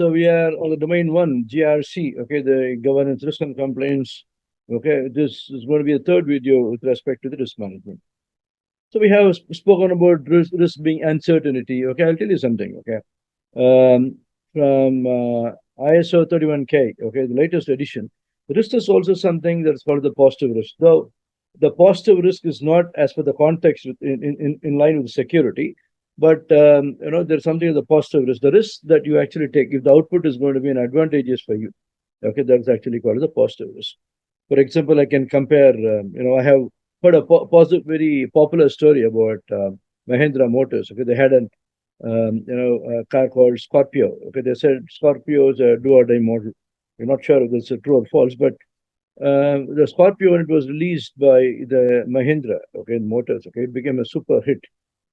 So we are on the domain one, GRC, okay, the governance, risk and compliance. Okay, this is going to be the third video with respect to the risk management. So we have spoken about risk being uncertainty. Okay, I'll tell you something. Okay, from ISO 31K, okay, the latest edition, risk is also something that's called the positive risk. Though the positive risk is not as per the context in line with security, but there's something of the positive risk. The risk that you actually take, if the output is going to be an advantageous for you, okay, that's actually called the positive risk. For example, I can compare. I have heard a positive, very popular story about Mahindra Motors. Okay, they had a car called Scorpio. Okay, they said Scorpio is a do or die model. We're not sure if it's true or false, but the Scorpio, when it was released by the Mahindra, okay, Motors, okay, it became a super hit.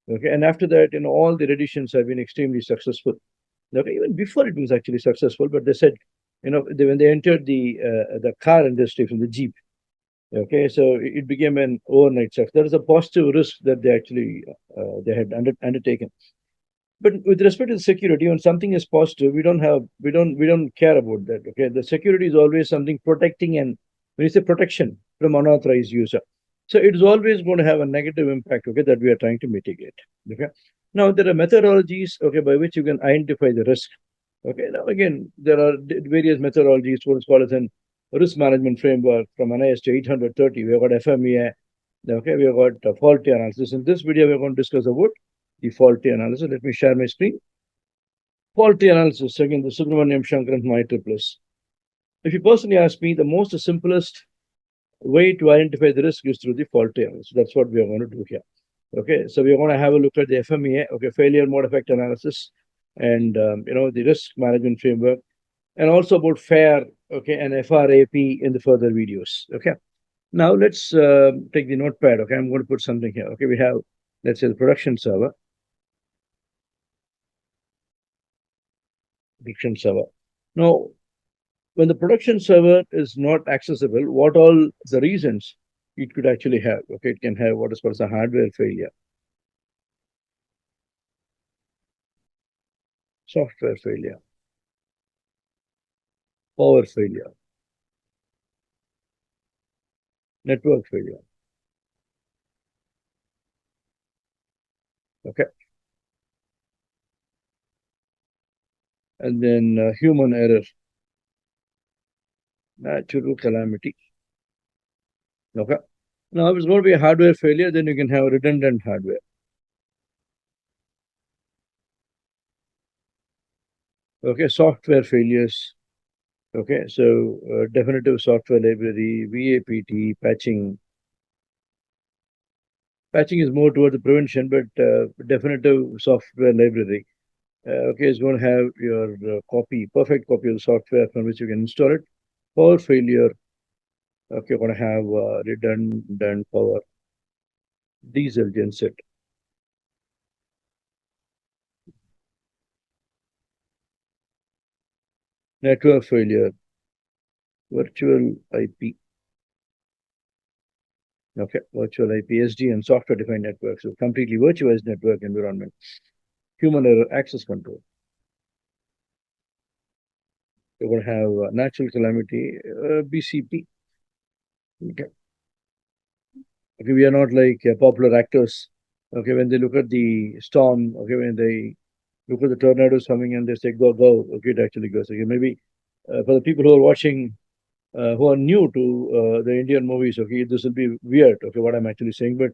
Okay, and after that, all the editions have been extremely successful. Okay, even before it was actually successful, but they said, when they entered the car industry from the Jeep, okay, so it became an overnight success. There is a positive risk that they actually they had undertaken. But with respect to the security, when something is positive, we don't care about that. Okay, the security is always something protecting, and when you say protection from unauthorized user, so it is always going to have a negative impact. Okay, that we are trying to mitigate. Okay, now there are methodologies, okay, by which you can identify the risk. Okay, now again there are various methodologies. What is called as an risk management framework from NIST 830. We have got FMEA. Okay, we have got faulty analysis. In this video, we're going to discuss about the faulty analysis. Let me share my screen. Faulty analysis, again, the Subramaniam Shankaran from IEEE. If you personally ask me, the most simplest way to identify the risk is through the faulty analysis. That's what we are going to do here. Okay, so we are going to have a look at the FMEA, okay, failure mode effect analysis, and the risk management framework, and also about FAIR, okay, and FRAP in the further videos. Okay, now let's take the notepad. Okay, I'm going to put something here. Okay, we have, let's say, the production server. Production server. Now, when the production server is not accessible, what all the reasons it could actually have? Okay, it can have what is called a hardware failure, software failure, power failure, network failure. Okay, and then human error, natural calamity. Okay, now if it's going to be a hardware failure, then you can have redundant hardware. Okay, software failures. Okay, so definitive software library, VAPT, patching. Patching is more toward the prevention, but definitive software library, okay, is going to have your perfect copy of the software from which you can install it. Power failure, okay, you're going to have redundant power, diesel genset. Network failure, virtual IP. Okay, virtual IP, SDN, software-defined network, so completely virtualized network environment. Human error, access control. You're going to have natural calamity, BCP. Okay. Okay, we are not like popular actors. Okay, when they look at the storm, okay, when they look at the tornadoes coming and they say go go, okay, it actually goes. Okay, maybe for the people who are watching, who are new to the Indian movies, okay, this will be weird. Okay, what I'm actually saying, but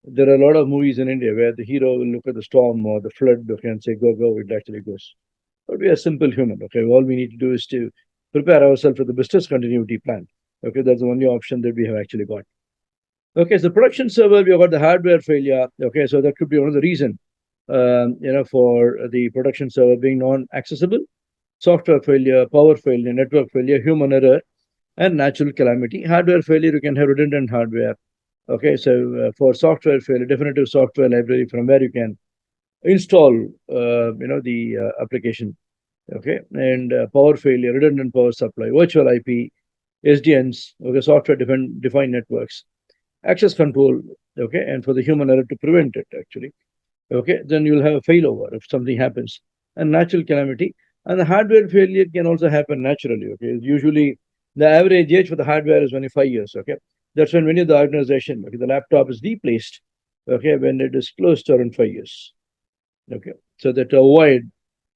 there are a lot of movies in India where the hero will look at the storm or the flood, okay, and say go go, it actually goes. But we are simple human. Okay, all we need to do is to prepare ourselves for the business continuity plan. Okay, that's the only option that we have actually got. Okay, so production server, we have got the hardware failure. Okay, so that could be one of the reason, for the production server being non-accessible. Software failure, power failure, network failure, human error, and natural calamity. Hardware failure, you can have redundant hardware. Okay, so for software failure, definitive software library from where you can install, the application. Okay, and power failure, redundant power supply, virtual IP, SDNs. Okay, software defined networks, access control. Okay, and for the human error to prevent it actually. Okay, then you'll have a failover if something happens, and natural calamity. And the hardware failure can also happen naturally. Okay, usually the average age for the hardware is only 5 years. Okay, that's when the organization, okay, the laptop is replaced. Okay, when it is close to around 5 years. Okay, so that to avoid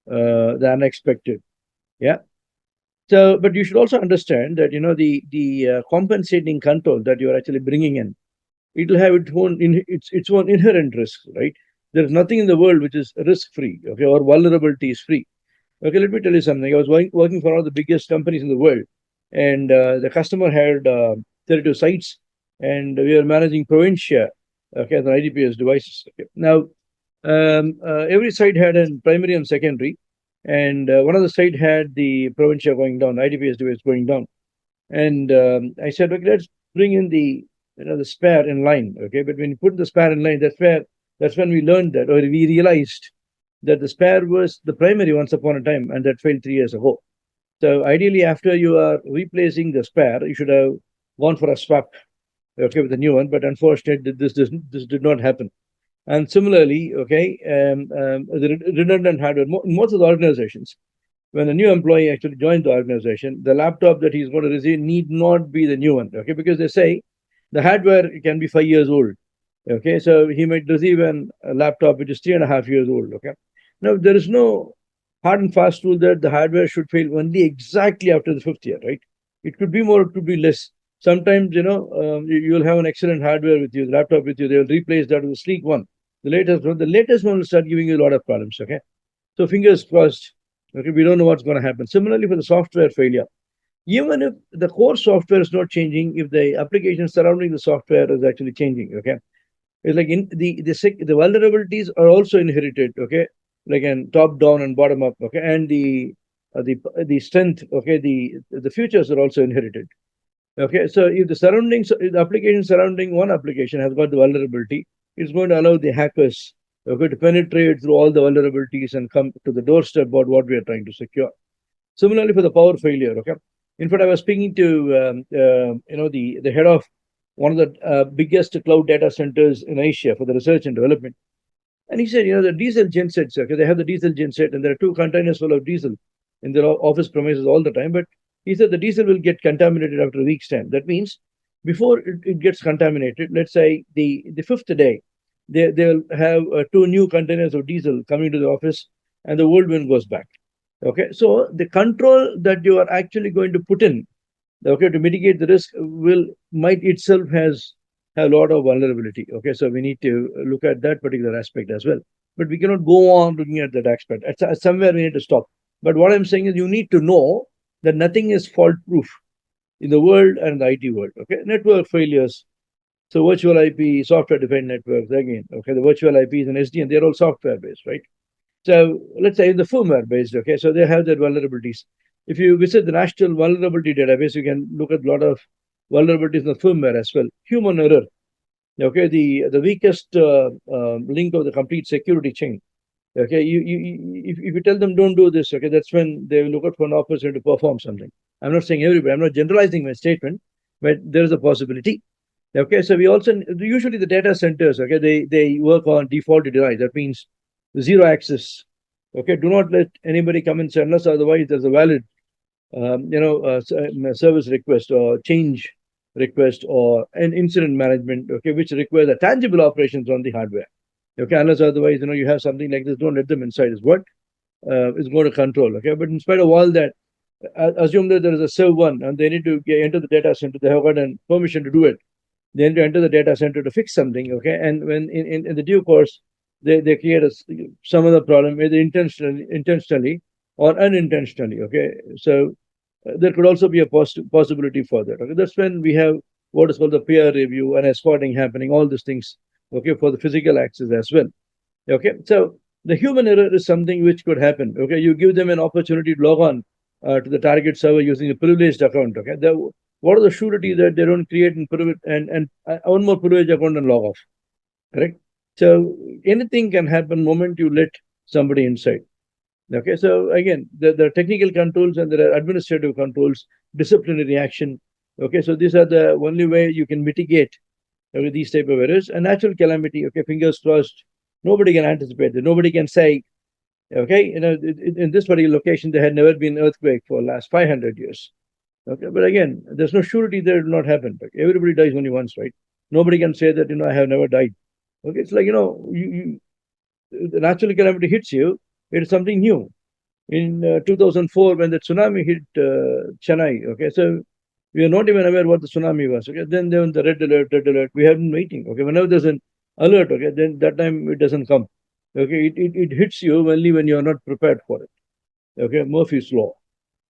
the unexpected. Yeah. So, but you should also understand that the compensating control that you are actually bringing in, it will have its own inherent risks, right? There is nothing in the world which is risk free, okay, or vulnerability is free. Okay, let me tell you something. I was working for one of the biggest companies in the world, and the customer had 32 sites, and we were managing Provincia, okay, the IDPS devices. Okay. Now, every site had a primary and secondary, and one of the site had the Provincia going down, IDPS device going down, and I said, okay, let's bring in the spare in line, okay. But when you put the spare in line, that's when we learned that, or we realized that the spare was the primary once upon a time, and that failed 3 years ago. So ideally, after you are replacing the spare, you should have gone for a swap, okay, with a new one. But unfortunately, this did not happen. And similarly, okay, the redundant hardware. Most of the organizations, when a new employee actually joins the organization, the laptop that he's going to receive need not be the new one, okay, because they say the hardware can be 5 years old. Okay, so he might receive a laptop which is 3.5 years old. Okay, now there is no hard and fast rule that the hardware should fail only exactly after the fifth year, right? It could be more, it could be less. Sometimes you'll have an excellent hardware with you, the laptop with you. They will replace that with a sleek one, the latest one. The latest one will start giving you a lot of problems. Okay, so fingers crossed. Okay, we don't know what's going to happen. Similarly, for the software failure, even if the core software is not changing, if the application surrounding the software is actually changing, okay, it's like in the vulnerabilities are also inherited, okay, like in top down and bottom up, okay, and the strength, okay, the features are also inherited. Okay, so if if the application surrounding one application has got the vulnerability, it's going to allow the hackers, okay, to penetrate through all the vulnerabilities and come to the doorstep about what we are trying to secure. Similarly, for the power failure, okay. In fact, I was speaking to the head of one of the biggest cloud data centers in Asia for the research and development, and he said, the diesel gensets, okay, they have the diesel genset, and there are two containers full of diesel in their office premises all the time. But he said the diesel will get contaminated after a week's time. That means before it gets contaminated, let's say the fifth day, they'll have two new containers of diesel coming to the office, and the old one goes back. Okay, so the control that you are actually going to put in, okay, to mitigate the risk might itself has a lot of vulnerability. Okay, so we need to look at that particular aspect as well. But we cannot go on looking at that aspect. At somewhere we need to stop. But what I'm saying is you need to know that nothing is fault proof in the world and the IT world. Okay, network failures. So virtual IP, software defined networks again. Okay, the virtual IPs and SDN, they're all software based, right? So let's say the firmware based, okay, so they have their vulnerabilities. If you visit the National Vulnerability Database, you can look at a lot of vulnerabilities in the firmware as well. Human error, okay, the weakest link of the complete security chain. Okay, if you tell them don't do this, okay, that's when they will look out for an opportunity to perform something. I'm not saying everybody, I'm not generalizing my statement, but there is a possibility. Okay, so we also usually the data centers, okay, they work on default denial. That means zero access. Okay, do not let anybody come inside unless otherwise there's a valid, service request or change request or an incident management. Okay, which requires a tangible operations on the hardware. Okay, unless otherwise you have something like this, don't let them inside. Is what is going to control. Okay, but in spite of all that, assume that there is a serve one and they need to enter the data center. They have got permission to do it. They need to enter the data center to fix something. Okay, and when in the due course they create some other problem, either intentionally or unintentionally. Okay, so there could also be a possibility for that. Okay, that's when we have what is called the peer review and escorting happening. All these things. Okay, for the physical access as well. Okay, so the human error is something which could happen. Okay, you give them an opportunity to log on to the target server using a privileged account. Okay, what are the surety that they don't create and one more privileged account and log off? Correct. So anything can happen moment you let somebody inside. Okay, so again, there are technical controls and there are administrative controls, disciplinary action. Okay, so these are the only way you can mitigate these type of errors. A natural calamity. Okay, fingers crossed. Nobody can anticipate that. Nobody can say Okay, in this particular location, there had never been an earthquake for the last 500 years. Okay, but again, there's no surety that it will not happen. Okay? Everybody dies only once, right? Nobody can say that, I have never died. Okay, it's like, the natural calamity hits you, it's something new. In 2004, when the tsunami hit Chennai, okay, so we are not even aware what the tsunami was. Okay, then the red alert. We have been waiting. Okay, whenever there's an alert, okay, then that time it doesn't come. Okay, it hits you only when you're not prepared for it. Okay, Murphy's law.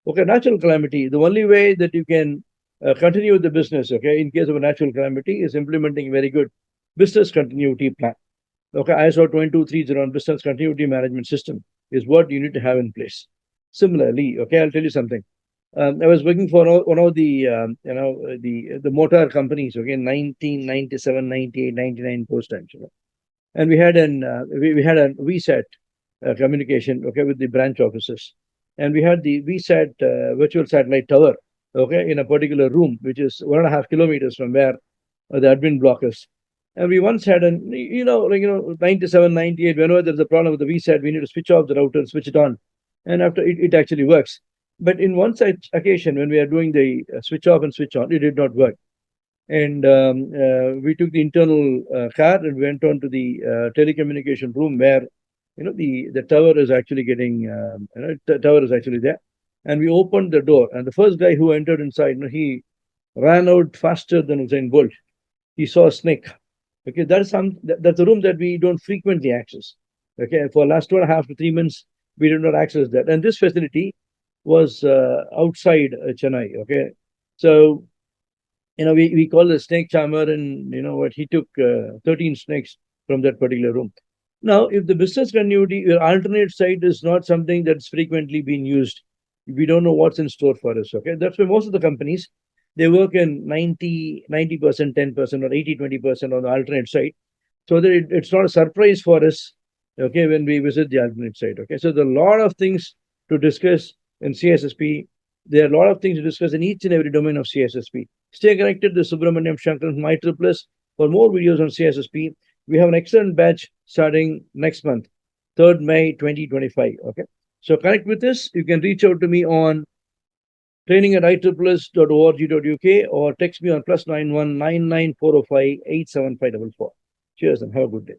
Okay, natural calamity. The only way that you can continue the business, okay, in case of a natural calamity, is implementing a very good business continuity plan. Okay, ISO 2230 on business continuity management system is what you need to have in place. Similarly, okay, I'll tell you something. I was working for one of the the motor companies. Okay, 1997, 98, 99 post times. And we had we had a VSAT communication. Okay, with the branch offices, and we had the VSAT virtual satellite tower. Okay, in a particular room, which is 1.5 kilometers from where the admin block is. And we once had an, 97, 98, whenever there's a problem with the VSAT, we need to switch off the router, switch it on. And after it actually works. But in one such occasion, when we are doing the switch off and switch on, it did not work. And we took the internal car and went on to the telecommunication room where, the tower is actually getting, the tower is actually there. And we opened the door. And the first guy who entered inside, he ran out faster than Usain Bolt. He saw a snake. Okay, that's a room that we don't frequently access. Okay, for last 2.5 to 3 months, we did not access that. And this facility was outside Chennai. Okay, so we call the snake charmer, and what he took 13 snakes from that particular room. Now, if the business continuity, your alternate site is not something that's frequently being used, we don't know what's in store for us. Okay, that's why most of the companies they work in 90%, 10%, or 80, 20% on the alternate site, so that it's not a surprise for us. Okay, when we visit the alternate site. Okay, so there are a lot of things to discuss in CISSP. There are a lot of things to discuss in each and every domain of CISSP. Stay connected to Subramaniam Shankar from IEEE for more videos on CISSP. We have an excellent batch starting next month, 3rd May 2025. Okay. So connect with us. You can reach out to me on training@ieees.org.uk or text me on +91 99405 87544. Cheers and have a good day.